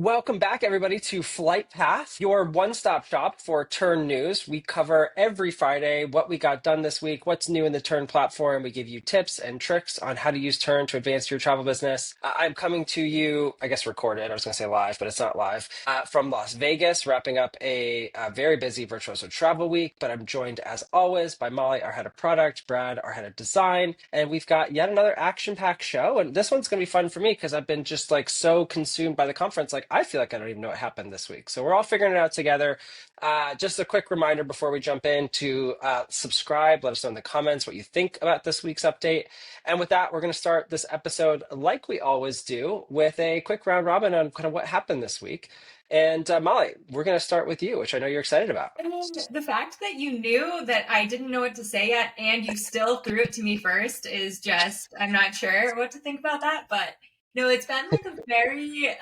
Welcome back, everybody, to Flight Path, your one-stop shop for Tern news. We cover every Friday what we got done this week, what's new in the Tern platform. We give you tips and tricks on how to use Tern to advance your travel business. I'm coming to you, I guess recorded. I was going to say live, but it's not live, from Las Vegas, wrapping up a very busy Virtuoso Travel week. But I'm joined, as always, by Molly, our head of product, Brad, our head of design, and we've got yet another action-packed show. And this one's going to be fun for me because I've been just like so consumed by the conference. I feel like I don't even know what happened this week. So we're all figuring it out together. Just a quick reminder before we jump in to subscribe. Let us know in the comments what you think about this week's update. And with that, we're going to start this episode like we always do with a quick round robin on kind of what happened this week. And Molly, we're going to start with you, which I know you're excited about. I mean, the fact that you knew that I didn't know what to say yet and you still threw it to me first is just, I'm not sure what to think about that. But no, it's been like a very,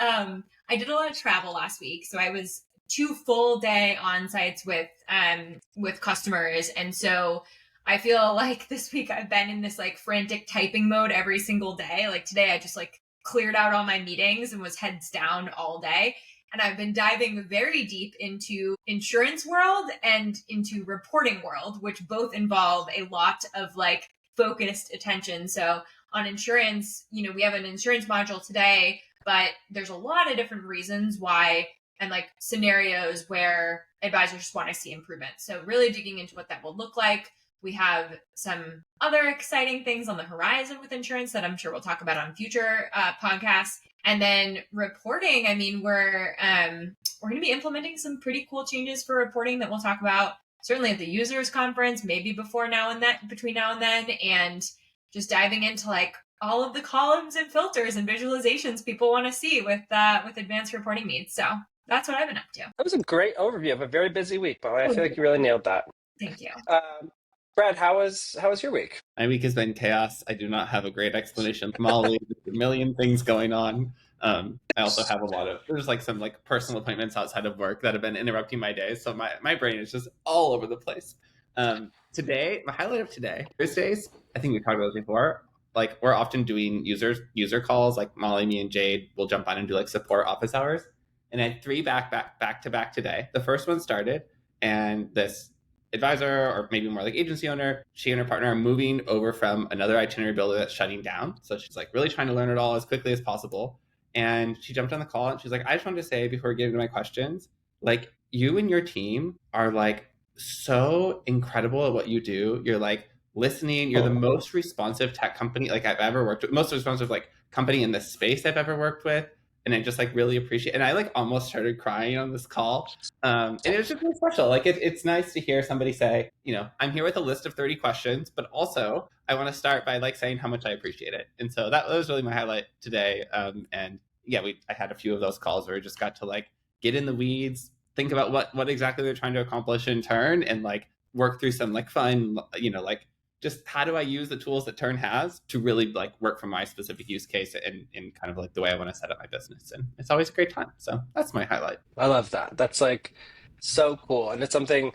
I did a lot of travel last week. So I was 2 full-day on-sites with customers. And so I feel like this week I've been in this like frantic typing mode every single day. Like today I just like cleared out all my meetings and was heads down all day. And I've been diving very deep into insurance world and into reporting world, which both involve a lot of like focused attention. So on insurance, we have an insurance module today, but there's a lot of different reasons why and like scenarios where advisors just want to see improvement. So really digging into what that will look like. We have some other exciting things on the horizon with insurance that I'm sure we'll talk about on future podcasts. And then reporting, I mean, we're going to be implementing some pretty cool changes for reporting that we'll talk about certainly at the users conference, maybe between now and then, and just diving into like all of the columns and filters and visualizations people want to see with advanced reporting needs. So that's what I've been up to. That was a great overview of a very busy week, Molly. I feel like you really nailed that. Thank you. Brad, how was your week? My week has been chaos. I do not have a great explanation. Molly, a million things going on. I also have there's like some like personal appointments outside of work that have been interrupting my day. So my brain is just all over the place. Today, my highlight of today, Thursdays, I think we talked about this before. Like we're often doing user calls, like Molly, me, and Jade will jump on and do like support office hours. And I had 3 back to back today. The first one started, and this advisor, or maybe more like agency owner, she and her partner are moving over from another itinerary builder that's shutting down. So she's like really trying to learn it all as quickly as possible. And she jumped on the call and she's like, I just wanted to say before getting to my questions, like you and your team are like so incredible at what you do. You're like listening. You're the most responsive tech company like I've ever worked with, most responsive like company in the space I've ever worked with. And I just like really appreciate, and I like almost started crying on this call. And it was just really special. Like it's nice to hear somebody say, I'm here with a list of 30 questions, but also I want to start by like saying how much I appreciate it. And so that was really my highlight today. And yeah, I had a few of those calls where we just got to like get in the weeds, think about what exactly they're trying to accomplish in Tern, and like work through some like fun, like just how do I use the tools that Tern has to really like work for my specific use case and kind of like the way I want to set up my business. And it's always a great time. So that's my highlight. I love that. That's like so cool. And it's something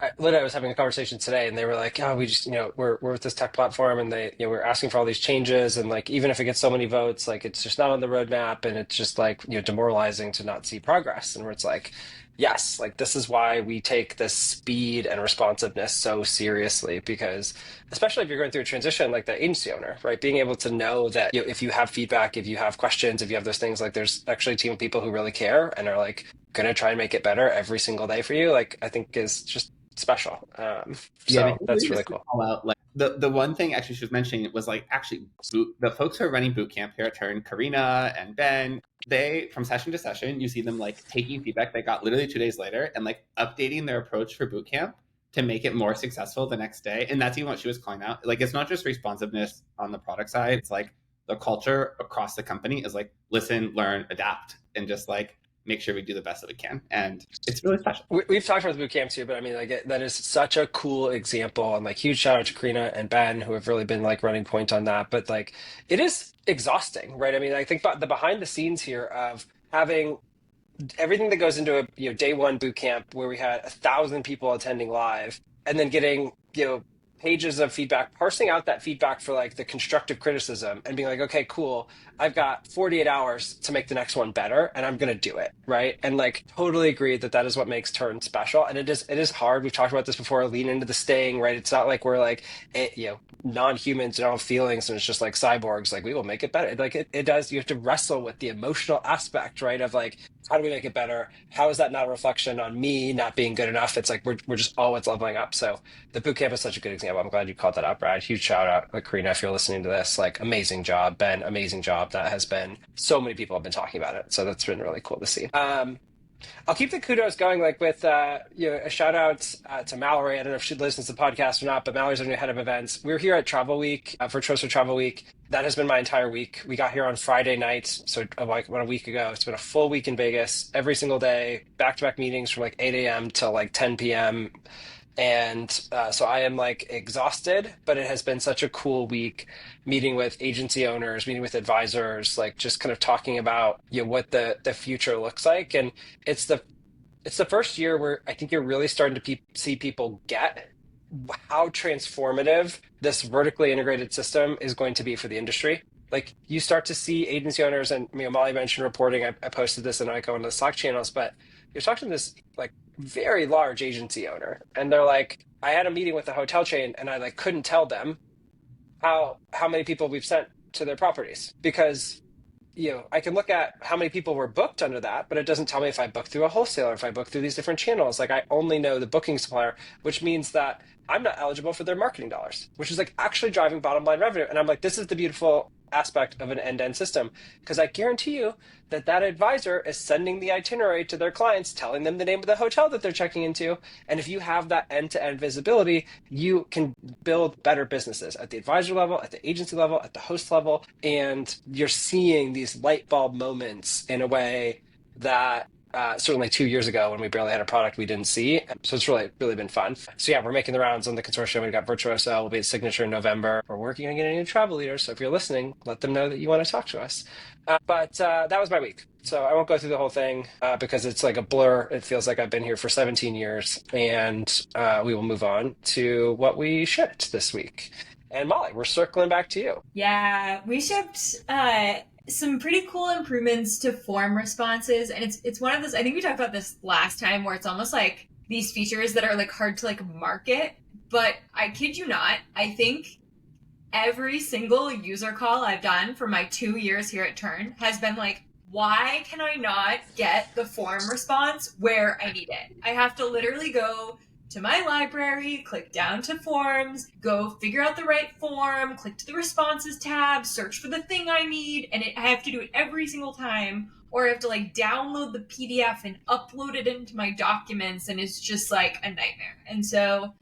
I was having a conversation today and they were like, oh, we just, we're with this tech platform and they, we're asking for all these changes. And like, even if it gets so many votes, like it's just not on the roadmap and it's just like, demoralizing to not see progress. And where it's like, yes, like this is why we take this speed and responsiveness so seriously, because especially if you're going through a transition like the agency owner, right? Being able to know that if you have feedback, if you have questions, if you have those things, like there's actually a team of people who really care and are like going to try and make it better every single day for you, like I think is just special. So that's really cool. Out, like the one thing actually she was mentioning was like actually the folks who are running Bootcamp here at Tern, Karina and Ben, they from session to session, you see them like taking feedback they got literally 2 days later and like updating their approach for Bootcamp to make it more successful the next day. And that's even what she was calling out. Like it's not just responsiveness on the product side. It's like the culture across the company is like listen, learn, adapt, and just like make sure we do the best that we can. And it's really special. We've talked about the boot camps too, but I mean, like that is such a cool example. And like huge shout out to Karina and Ben, who have really been like running point on that. But like it is exhausting, right? I mean, I think about the behind the scenes here of having everything that goes into a day one boot camp where we had 1,000 people attending live and then getting, pages of feedback, parsing out that feedback for like the constructive criticism and being like, okay, cool. I've got 48 hours to make the next one better and I'm going to do it. Right. And like totally agree that that is what makes Tern special. And it is hard. We've talked about this before, lean into the sting, right? It's not like we're like, non-humans don't have feelings and it's just like cyborgs. Like we will make it better. Like it does. You have to wrestle with the emotional aspect, right? Of like, how do we make it better? How is that not a reflection on me not being good enough? It's like, we're just always leveling up. So the bootcamp is such a good example. I'm glad you called that out, Brad. Huge shout out, like Karina, if you're listening to this. Like, amazing job, Ben. Amazing job. That has been so many people have been talking about it. So that's been really cool to see. I'll keep the kudos going, like with a shout out to Mallory. I don't know if she listens to the podcast or not, but Mallory's our new head of events. We're here at Travel Week, Virtuoso Travel Week. That has been my entire week. We got here on Friday night, so like about a week ago. It's been a full week in Vegas, every single day, back-to-back meetings from like 8 a.m. till like 10 p.m. And so I am like exhausted, but it has been such a cool week meeting with agency owners, meeting with advisors, like just kind of talking about what the future looks like. And it's the first year where I think you're really starting to see people get how transformative this vertically integrated system is going to be for the industry. Like you start to see agency owners, and Molly mentioned reporting. I posted this and I go into the Slack channels, but you're talking to this like very large agency owner, and they're like, I had a meeting with the hotel chain, and I like couldn't tell them how many people we've sent to their properties because I can look at how many people were booked under that, but it doesn't tell me if I booked through a wholesaler, if I booked through these different channels. Like I only know the booking supplier, which means that I'm not eligible for their marketing dollars, which is like actually driving bottom line revenue. And I'm like, this is the beautiful aspect of an end-to-end system, because I guarantee you that advisor is sending the itinerary to their clients, telling them the name of the hotel that they're checking into. And if you have that end-to-end visibility, you can build better businesses at the advisor level, at the agency level, at the host level. And you're seeing these light bulb moments in a way that certainly 2 years ago when we barely had a product we didn't see. So it's really, really been fun. So yeah, we're making the rounds on the consortium. We've got Virtuoso, will be a signature in November. We're working on getting a new travel leader. So if you're listening, let them know that you want to talk to us. But that was my week. So I won't go through the whole thing because it's like a blur. It feels like I've been here for 17 years. And we will move on to what we shipped this week. And Molly, we're circling back to you. Yeah, we shipped some pretty cool improvements to form responses, and it's one of those, I think we talked about this last time, where it's almost like these features that are like hard to like market, but I kid you not, I think every single user call I've done for my 2 years here at Tern has been like, why can I not get the form response where I need it? I have to literally go to my library, click down to forms, go figure out the right form, click to the responses tab, search for the thing I need, and I have to do it every single time, or I have to like download the PDF and upload it into my documents, and it's just like a nightmare. And so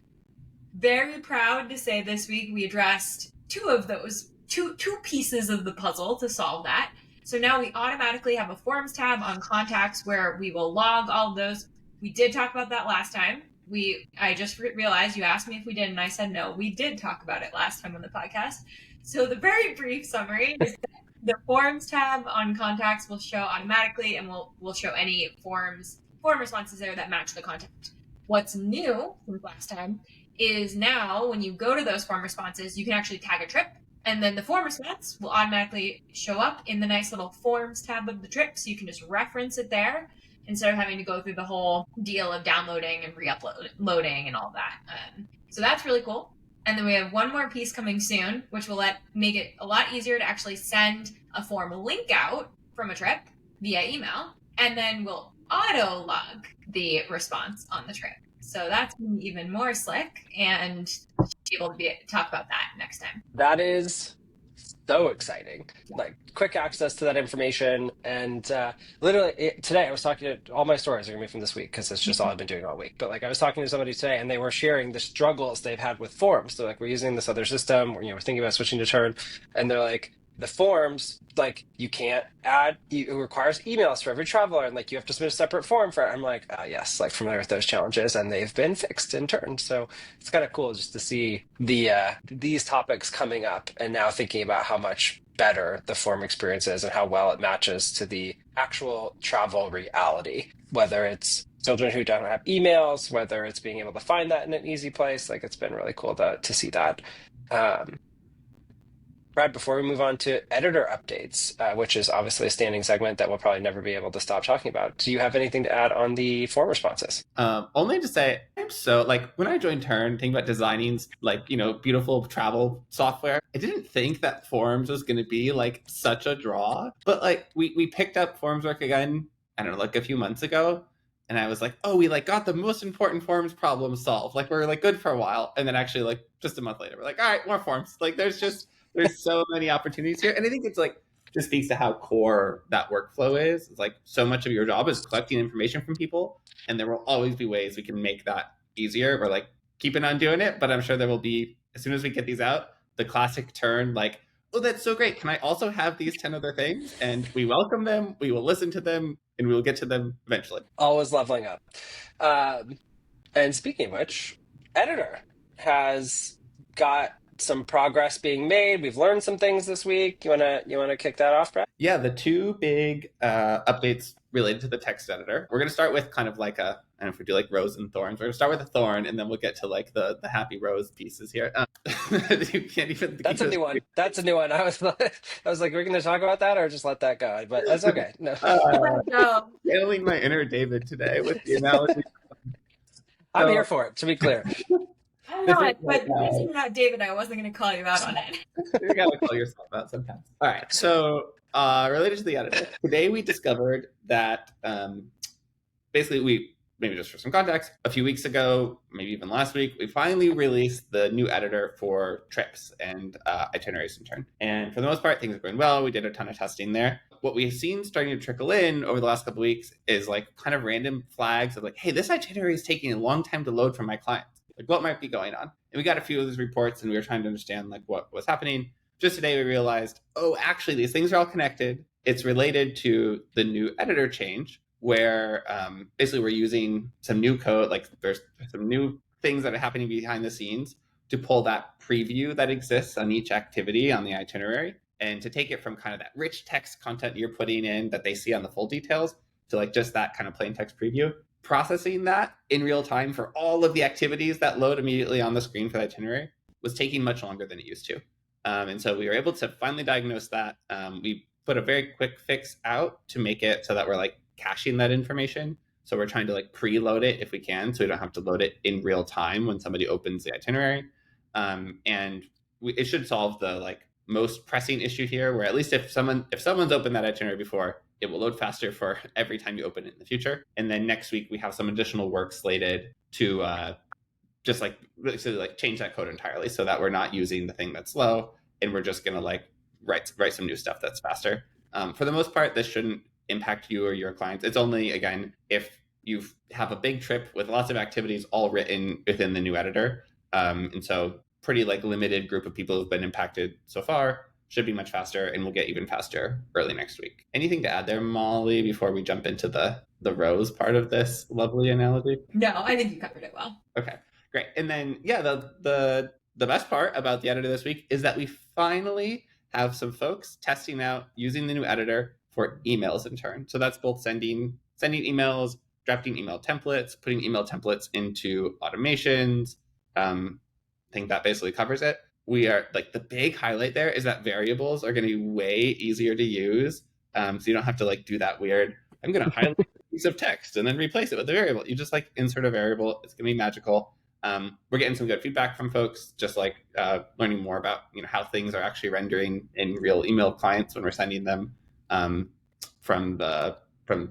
very proud to say this week we addressed two of those, two pieces of the puzzle to solve that. So now we automatically have a forms tab on contacts where we will log all of those. We did talk about that last time. I just realized you asked me if we did, and I said no. We did talk about it last time on the podcast. So the very brief summary is that the forms tab on contacts will show automatically, and we'll show any form responses there that match the contact. What's new from last time is now when you go to those form responses, you can actually tag a trip, and then the form response will automatically show up in the nice little forms tab of the trip, so you can just reference it there instead of having to go through the whole deal of downloading and re-uploading and all that. So that's really cool. And then we have one more piece coming soon, which will make it a lot easier to actually send a form link out from a trip via email, and then we'll auto log the response on the trip. So that's even more slick, and we'll be able to talk about that next time. That is so exciting. Like quick access to that information. And literally today I was talking to, all my stories are gonna be from this week because it's just all I've been doing all week. But like I was talking to somebody today and they were sharing the struggles they've had with forms. They're like, we're using this other system, we're thinking about switching to Tern, and they're like, the forms, like you can't add, it requires emails for every traveler, and like you have to submit a separate form for it. I'm like, yes, like familiar with those challenges, and they've been fixed in Tern. So it's kind of cool just to see these topics coming up and now thinking about how much better the form experience is and how well it matches to the actual travel reality, whether it's children who don't have emails, whether it's being able to find that in an easy place. Like it's been really cool to see that. Brad, before we move on to editor updates, which is obviously a standing segment that we'll probably never be able to stop talking about, do you have anything to add on the form responses? Only to say, I'm so like when I joined Tern, thinking about designing like beautiful travel software, I didn't think that forms was going to be like such a draw. But like we picked up forms work again, I don't know, like a few months ago, and I was like, oh, we like got the most important forms problem solved. Like we're like good for a while, and then actually like just a month later, we're like, all right, more forms. Like there's so many opportunities here, and I think it's like just speaks to how core that workflow is. It's like so much of your job is collecting information from people, and there will always be ways we can make that easier or like keeping on doing it. But I'm sure there will be, as soon as we get these out, the classic turn like, oh, that's so great. Can I also have these 10 other things? And we welcome them, we will listen to them, and we will get to them eventually. Always leveling up. And speaking of which, editor has got some progress being made. We've learned some things this week. You wanna kick that off, Brad? Yeah, the two big updates related to the text editor. We're going to start with kind of like I don't know if we do like rose and thorns. We're going to start with a thorn, and then we'll get to like the happy rose pieces here. You can't even. That's a new one. That's a new one. I was like, we're going to talk about that or just let that go. But that's okay. No. Channeling my inner David today with the analogy. I'm here for it, to be clear. I'm not, but because you're not David, I wasn't going to call you out on it. You gotta call yourself out sometimes. All right, so related to the editor, today we discovered that basically maybe just for some context, a few weeks ago, maybe even last week, we finally released the new editor for trips and itineraries in Tern. And for the most part, things are going well. We did a ton of testing there. What we've seen starting to trickle in over the last couple of weeks is like kind of random flags of like, hey, this itinerary is taking a long time to load for my clients. Like what might be going on? And we got a few of those reports and we were trying to understand like what was happening. Just today we realized, oh, actually these things are all connected. It's related to the new editor change where basically we're using some new code, like there's some new things that are happening behind the scenes to pull that preview that exists on each activity on the itinerary and to take it from kind of that rich text content you're putting in that they see on the full details to like just that kind of plain text preview. Processing that in real time for all of the activities that load immediately on the screen for the itinerary was taking much longer than it used to. And so we were able to finally diagnose that. We put a very quick fix out to make it so that we're like caching that information. So we're trying to like preload it if we can, so we don't have to load it in real time when somebody opens the itinerary. It should solve the like most pressing issue here, where at least if someone's opened that itinerary before, it will load faster for every time you open it in the future. And then next week we have some additional work slated to just like change that code entirely so that we're not using the thing that's slow and we're just gonna like write some new stuff that's faster. For the most part, this shouldn't impact you or your clients. It's only, again, if you have a big trip with lots of activities all written within the new editor. And so pretty like limited group of people who've been impacted so far. Should be much faster, and we'll get even faster early next week. Anything to add there, Molly, before we jump into the rose part of this lovely analogy? No, I think you covered it well. Okay, great. And then, yeah, the best part about the editor this week is that we finally have some folks testing out using the new editor for emails in Tern. So that's both sending emails, drafting email templates, putting email templates into automations. I think that basically covers it. We are like the big highlight there is that variables are going to be way easier to use. So you don't have to like do that weird, I'm going to highlight a piece of text and then replace it with a variable. You just like insert a variable. It's going to be magical. We're getting some good feedback from folks, just like learning more about how things are actually rendering in real email clients when we're sending them from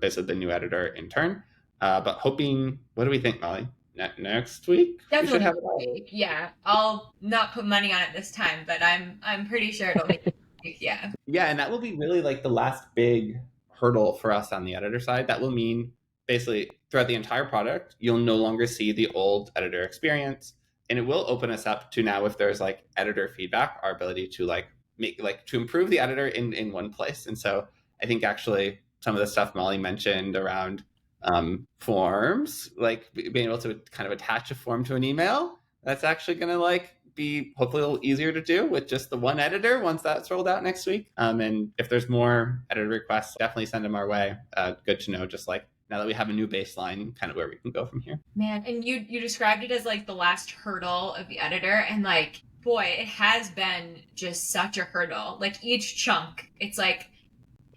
basically the new editor in Tern. But hoping, what do we think, Molly? Next week? Definitely next week. Yeah, I'll not put money on it this time, but I'm pretty sure it'll be next week. Yeah. Yeah, and that will be really like the last big hurdle for us on the editor side. That will mean basically throughout the entire product, you'll no longer see the old editor experience, and it will open us up to now, if there's like editor feedback, our ability to like make to improve the editor in one place. And so I think actually some of the stuff Molly mentioned around forms, like being able to kind of attach a form to an email, that's actually going to like be hopefully a little easier to do with just the one editor once that's rolled out next week. And if there's more editor requests, definitely send them our way. Good to know, just like now that we have a new baseline, kind of where we can go from here. Man, and you described it as like the last hurdle of the editor, and like, boy, it has been just such a hurdle. Like each chunk, it's like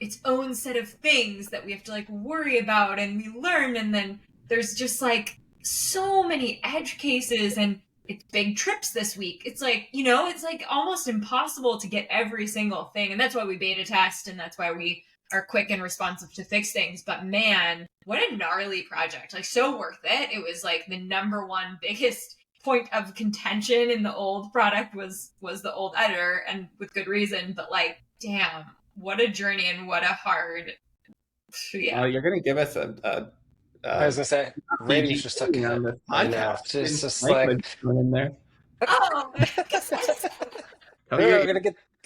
its own set of things that we have to like worry about and we learn, and then there's just like so many edge cases, and it's big trips this week. It's like, it's like almost impossible to get every single thing, and that's why we beta test, and that's why we are quick and responsive to fix things. But man, what a gnarly project. Like, so worth it. It was like the number one biggest point of contention in the old product was the old editor, and with good reason. But like, damn, what a journey and what a hard. Yeah. You're gonna give us a I was gonna say, ratings just took it. I know. Just like in there. Oh, we're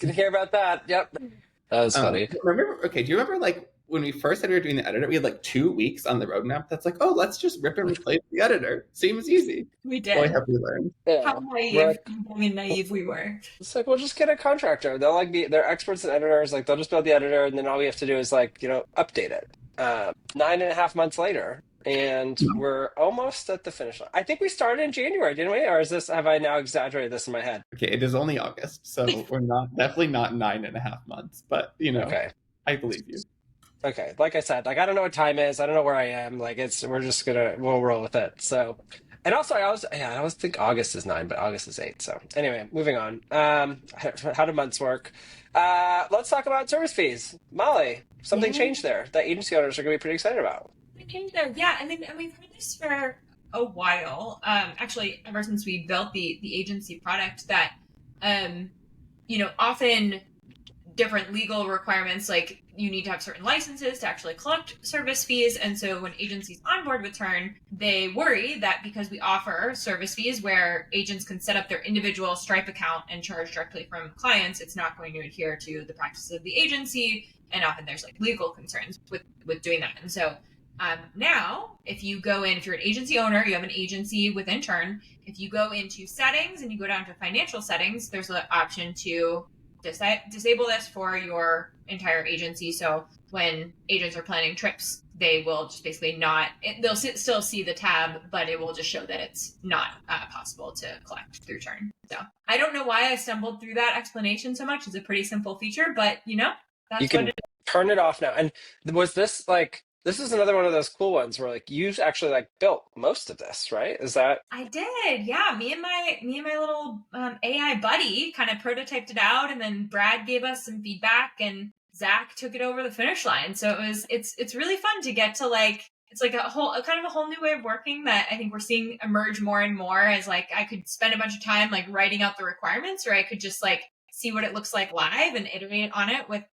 gonna hear about that. Yep, that was funny. Do you remember like when we first said we were doing the editor, we had like 2 weeks on the roadmap. That's like, oh, let's just rip and replace the editor. Seems easy. We did. Boy, have we learned. Yeah. How naive we were. It's like, we'll just get a contractor. They'll like they're experts in editors. Like, they'll just build the editor, and then all we have to do is like, update it. 9.5 months later, and we're almost at the finish line. I think we started in January, didn't we? Or have I now exaggerated this in my head? Okay, it is only August, so we're definitely not 9.5 months, but okay. I believe you. Okay, like I said, like, I don't know what time is. I don't know where I am. Like, we'll roll with it. So, and also I always think August is 9, but August is 8. So anyway, moving on. How do months work? Let's talk about service fees. Molly, something changed there that agency owners are going to be pretty excited about. Changed there, yeah. I mean, we've heard this for a while. Actually, ever since we built the agency product, that often different legal requirements, like you need to have certain licenses to actually collect service fees. And so when agencies onboard with Tern, they worry that because we offer service fees where agents can set up their individual Stripe account and charge directly from clients, it's not going to adhere to the practices of the agency. And often there's like legal concerns with doing that. And so now, if you're an agency owner, you have an agency within Tern, if you go into settings and you go down to financial settings, there's an option to disable this for your entire agency. So when agents are planning trips, they will just basically they'll still see the tab, but it will just show that it's not possible to collect through Tern. So I don't know why I stumbled through that explanation so much. It's a pretty simple feature, but that's you can turn it off now. And was this like, this is another one of those cool ones where like you actually like built most of this, right? Is that? I did, yeah. Me and my little AI buddy kind of prototyped it out, and then Brad gave us some feedback, and Zach took it over the finish line. So it's really fun to get to like, it's like a kind of a whole new way of working that I think we're seeing emerge more and more, as like I could spend a bunch of time like writing out the requirements, or I could just like see what it looks like live and iterate on it with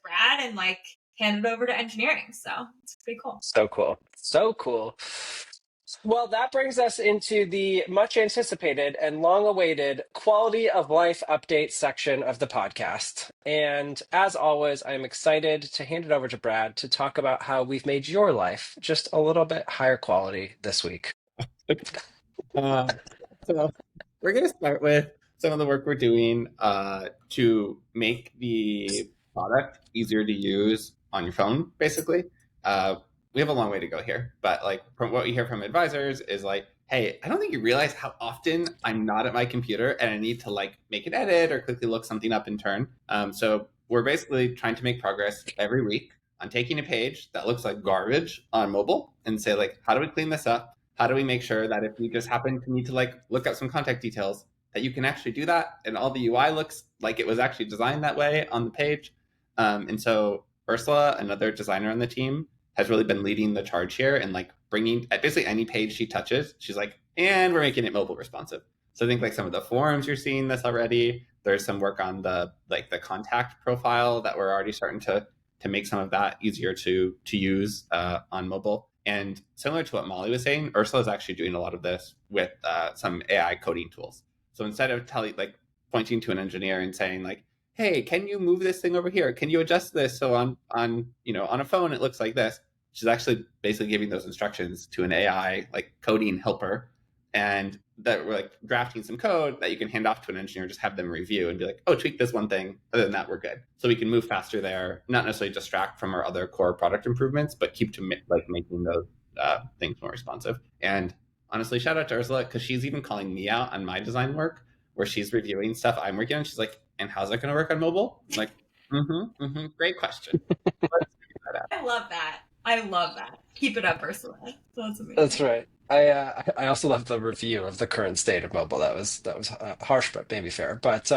Brad and like hand it over to engineering. So it's pretty cool. So cool. Well, that brings us into the much anticipated and long awaited quality of life update section of the podcast. And as always, I'm excited to hand it over to Brad to talk about how we've made your life just a little bit higher quality this week. So we're going to start with some of the work we're doing to make the product easier to use on your phone, basically. We have a long way to go here, but like from what we hear from advisors is like, hey, I don't think you realize how often I'm not at my computer and I need to like make an edit or quickly look something up in Tern. So we're basically trying to make progress every week on taking a page that looks like garbage on mobile and say like, how do we clean this up? How do we make sure that if you just happen to need to like look up some contact details, that you can actually do that and all the UI looks like it was actually designed that way on the page. And so Ursula, another designer on the team, has really been leading the charge here and like bringing at basically any page she touches, she's like, and we're making it mobile responsive. So I think like some of the forums, you're seeing this already. There's some work on the contact profile that we're already starting to make some of that easier to use on mobile. And similar to what Molly was saying, Ursula is actually doing a lot of this with some AI coding tools. So instead of pointing to an engineer and saying like, hey, can you move this thing over here? Can you adjust this so on a phone it looks like this? She's actually basically giving those instructions to an AI like coding helper, and that we're like drafting some code that you can hand off to an engineer, just have them review and be like, oh, tweak this one thing. Other than that, we're good. So we can move faster there, not necessarily distract from our other core product improvements, but keep to like making those things more responsive. And honestly, shout out to Ursula, because she's even calling me out on my design work where she's reviewing stuff I'm working on. She's like, and how's that going to work on mobile? I'm like, great question. Let's figure that out. I love that. I love that. Keep it up, Ursula. That's amazing. That's right. I also love the review of the current state of mobile. That was harsh, but maybe fair. But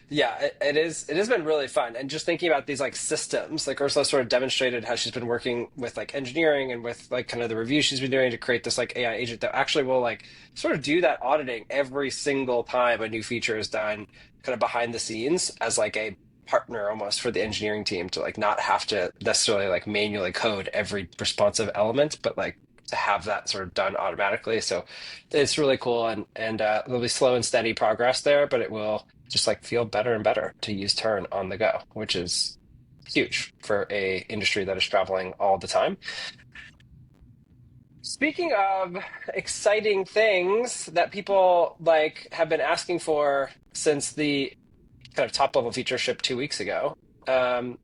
yeah, it has been really fun. And just thinking about these like systems, like Ursula sort of demonstrated how she's been working with like engineering and with like kind of the review she's been doing to create this like AI agent that actually will like sort of do that auditing every single time a new feature is done, kind of behind the scenes as like a partner almost for the engineering team to like not have to necessarily like manually code every responsive element, but like to have that sort of done automatically. So it's really cool, and there'll be slow and steady progress there, but it will just like feel better and better to use Tern on the go, which is huge for a industry that is traveling all the time. Speaking of exciting things that people like have been asking for since the kind of top level feature shipped 2 weeks ago,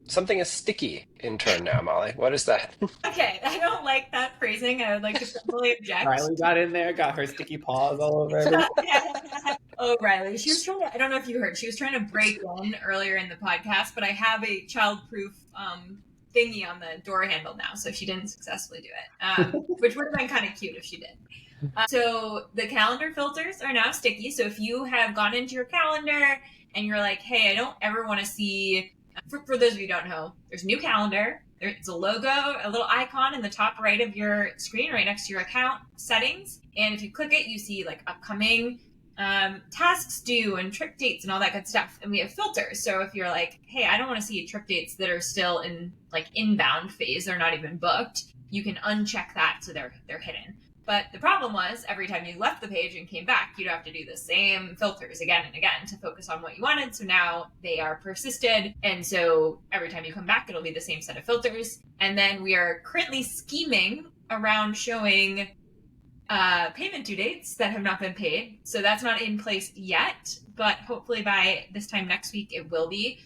something is sticky in Tern now, Molly. What is that? Okay, I don't like that phrasing. I would like to formally object. Riley got in there, got her sticky paws all over everything. Oh, Riley. She was trying to, I don't know if you heard, she was trying to break in earlier in the podcast, but I have a child-proof thingy on the door handle now, so she didn't successfully do it, which would have been kind of cute if she did. So the calendar filters are now sticky, so if you have gone into your calendar and you're like, hey, I don't ever want to see, for those of you who don't know, there's a new calendar. There's a logo, a little icon in the top right of your screen, right next to your account settings. And if you click it, you see like upcoming tasks due and trip dates and all that good stuff. And we have filters. So if you're like, hey, I don't want to see trip dates that are still in like inbound phase, they're not even booked, you can uncheck that so they're hidden. But the problem was every time you left the page and came back, you'd have to do the same filters again and again to focus on what you wanted. So now they are persisted. And so every time you come back, it'll be the same set of filters. And then we are currently scheming around showing payment due dates that have not been paid. So that's not in place yet, but hopefully by this time next week, it will be.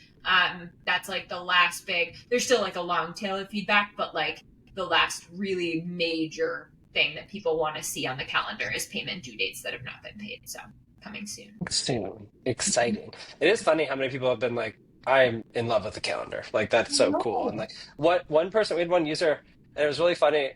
That's like the last big, there's still like a long tail of feedback, but like the last really major thing that people want to see on the calendar is payment due dates that have not been paid. So coming soon. Soon. Exciting. It is funny how many people have been like, I'm in love with the calendar. Like, that's so cool. And like, what one person, we had one user, and it was really funny.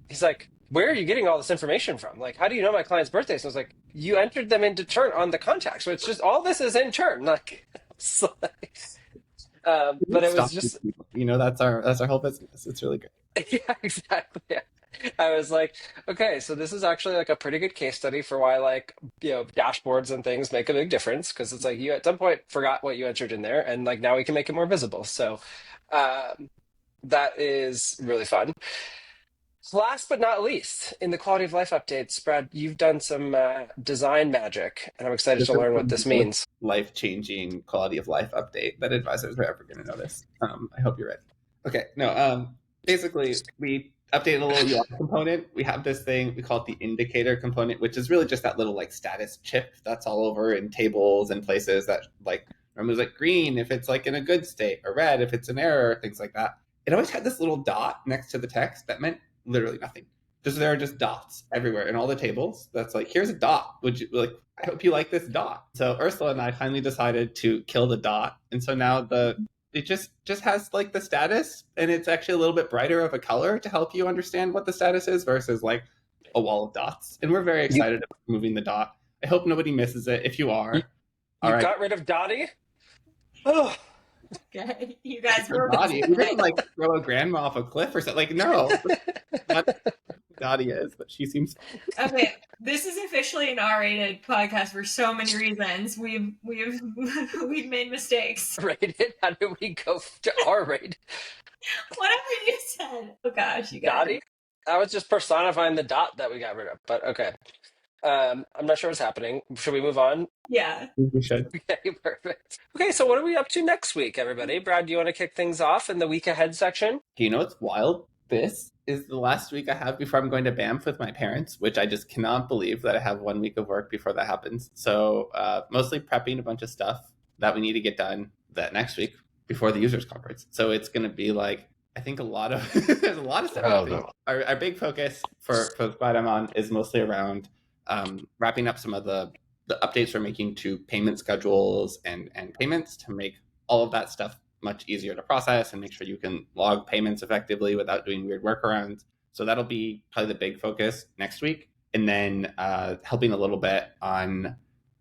He's like, where are you getting all this information from? Like, how do you know my client's birthdays? And I was like, you entered them into Tern on the contact. So it's just, all this is in Tern. Like, so, but it was just, you know, that's our whole business. It's really good. yeah, exactly. Yeah. I was like, okay, so this is actually like a pretty good case study for why, like, you know, dashboards and things make a big difference, because it's like you at some point forgot what you entered in there, and like now we can make it more visible. So that is really fun. Last but not least, in the quality of life updates, Brad, you've done some design magic, and I'm excited to learn what this means. Life-changing quality of life update that advisors are ever going to notice. I hope you're ready. Okay, no, basically we updated a little UI component. We have this thing, we call it the indicator component, which is really just that little like status chip that's all over in tables and places that like removes like green if it's like in a good state, or red if it's an error, things like that. It always had this little dot next to the text that meant literally nothing. Just there are just dots everywhere in all the tables. That's like, here's a dot. Would you like, I hope you like this dot. So Ursula and I finally decided to kill the dot. And so now it just has like the status, and it's actually a little bit brighter of a color to help you understand what the status is versus like a wall of dots. And we're very excited about moving the dot. I hope nobody misses it. If you are, you got rid of Dottie? Oh, Okay, you guys were Dottie. We didn't like throw a grandma off a cliff or something. Like, no, Dottie is, but she seems. Okay, this is officially an R-rated podcast for so many reasons. We've made mistakes. rated? How did we go to R-rated? Whatever you said. Oh gosh, you got Dottie? I was just personifying the dot that we got rid of, but okay. I'm not sure what's happening. Should we move on? Yeah. We should. Okay, perfect. Okay, so what are we up to next week, everybody? Brad, do you want to kick things off in the week ahead section? Do you know what's wild? This is the last week I have before I'm going to Banff with my parents, which I just cannot believe that I have 1 week of work before that happens. So mostly prepping a bunch of stuff that we need to get done that next week before the users conference. So it's going to be like, I think a lot of there's a lot of stuff happening. no. Our big focus for the squad I'm on is mostly around wrapping up some of the updates we're making to payment schedules and payments to make all of that stuff much easier to process and make sure you can log payments effectively without doing weird workarounds. So that'll be probably the big focus next week. And then helping a little bit on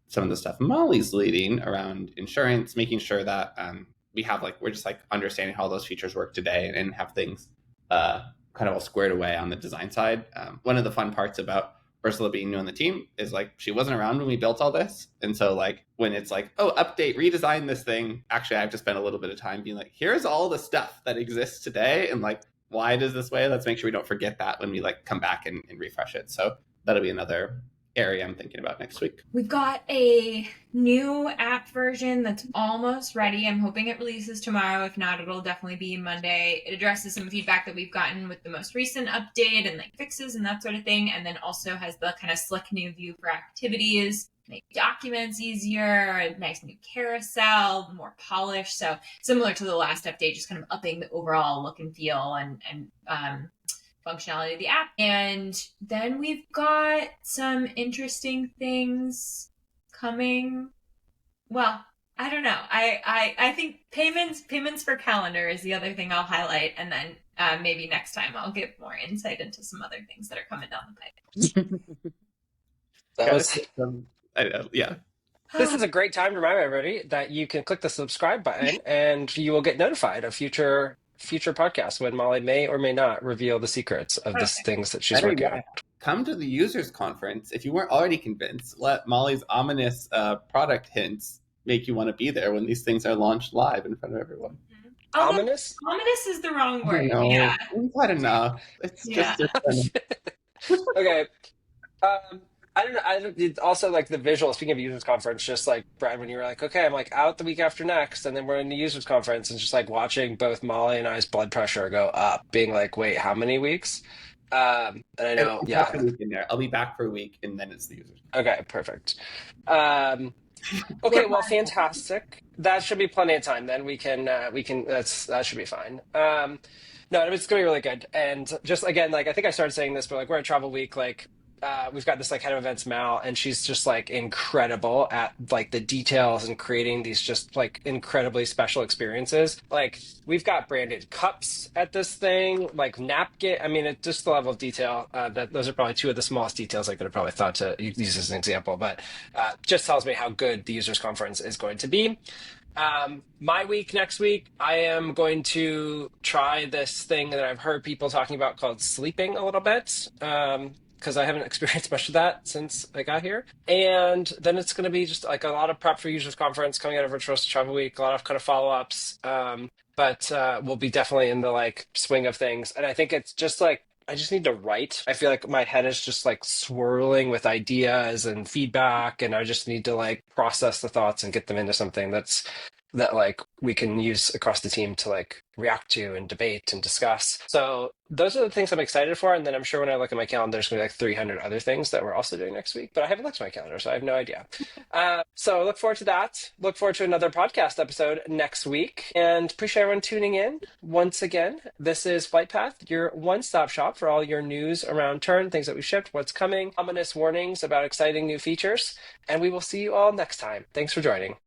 some of the stuff Molly's leading around insurance, making sure that we have we're just understanding how those features work today and have things kind of all squared away on the design side. One of the fun parts about Ursula being new on the team is she wasn't around when we built all this. And so when it's oh, update, redesign this thing, actually I have to spend a little bit of time being here's all the stuff that exists today. And why it is this way? Let's make sure we don't forget that when we come back and refresh it. So that'll be another area I'm thinking about next week. We've got a new app version that's almost ready. I'm hoping it releases tomorrow. If not, it'll definitely be Monday. It addresses some feedback that we've gotten with the most recent update and fixes and that sort of thing. And then also has the kind of slick new view for activities, make documents easier, a nice new carousel, more polished. So similar to the last update, just kind of upping the overall look and feel and functionality of the app. And then we've got some interesting things coming. Well, I don't know. I think payments for calendar is the other thing I'll highlight, and then maybe next time I'll give more insight into some other things that are coming down the pipe. Yeah. This is a great time to remind everybody that you can click the subscribe button and you will get notified of future podcasts when Molly may or may not reveal the secrets of the things that she's working on. Come to the users conference. If you weren't already convinced, let Molly's ominous product hints make you want to be there when these things are launched live in front of everyone. Ominous? Ominous is the wrong word. Yeah. We've had enough. It's just Okay. I don't know. It's also the visual. Speaking of users conference, just Brad, when you were okay, I'm out the week after next, and then we're in the users conference, and just watching both Molly and I's blood pressure go up, being wait, how many weeks? And I know, yeah. I'll be back for a week, and then it's the users. Okay, perfect. Okay, well, fantastic. That should be plenty of time. Then we can. That should be fine. No, it's gonna be really good. And just again, I think I started saying this, but we're at Travel Week, we've got this head of events, Mal, and she's just incredible at the details and creating these just incredibly special experiences. We've got branded cups at this thing, napkin. I mean, it's just the level of detail that those are probably two of the smallest details I could have probably thought to use as an example, but just tells me how good the users conference is going to be. My week next week, I am going to try this thing that I've heard people talking about called sleeping a little bit. Because I haven't experienced much of that since I got here. And then it's going to be just a lot of prep for users conference coming out of Virtuoso Travel Week, a lot of kind of follow-ups. But we'll be definitely in the swing of things. And I think it's just I just need to write. I feel my head is just swirling with ideas and feedback, and I just need to process the thoughts and get them into something that we can use across the team to react to and debate and discuss. So those are the things I'm excited for. And then I'm sure when I look at my calendar, there's going to be 300 other things that we're also doing next week, but I haven't looked at my calendar, so I have no idea. So look forward to that. Look forward to another podcast episode next week, and appreciate everyone tuning in. Once again, this is Flight Path, your one-stop shop for all your news around Tern, things that we shipped, what's coming, ominous warnings about exciting new features, and we will see you all next time. Thanks for joining.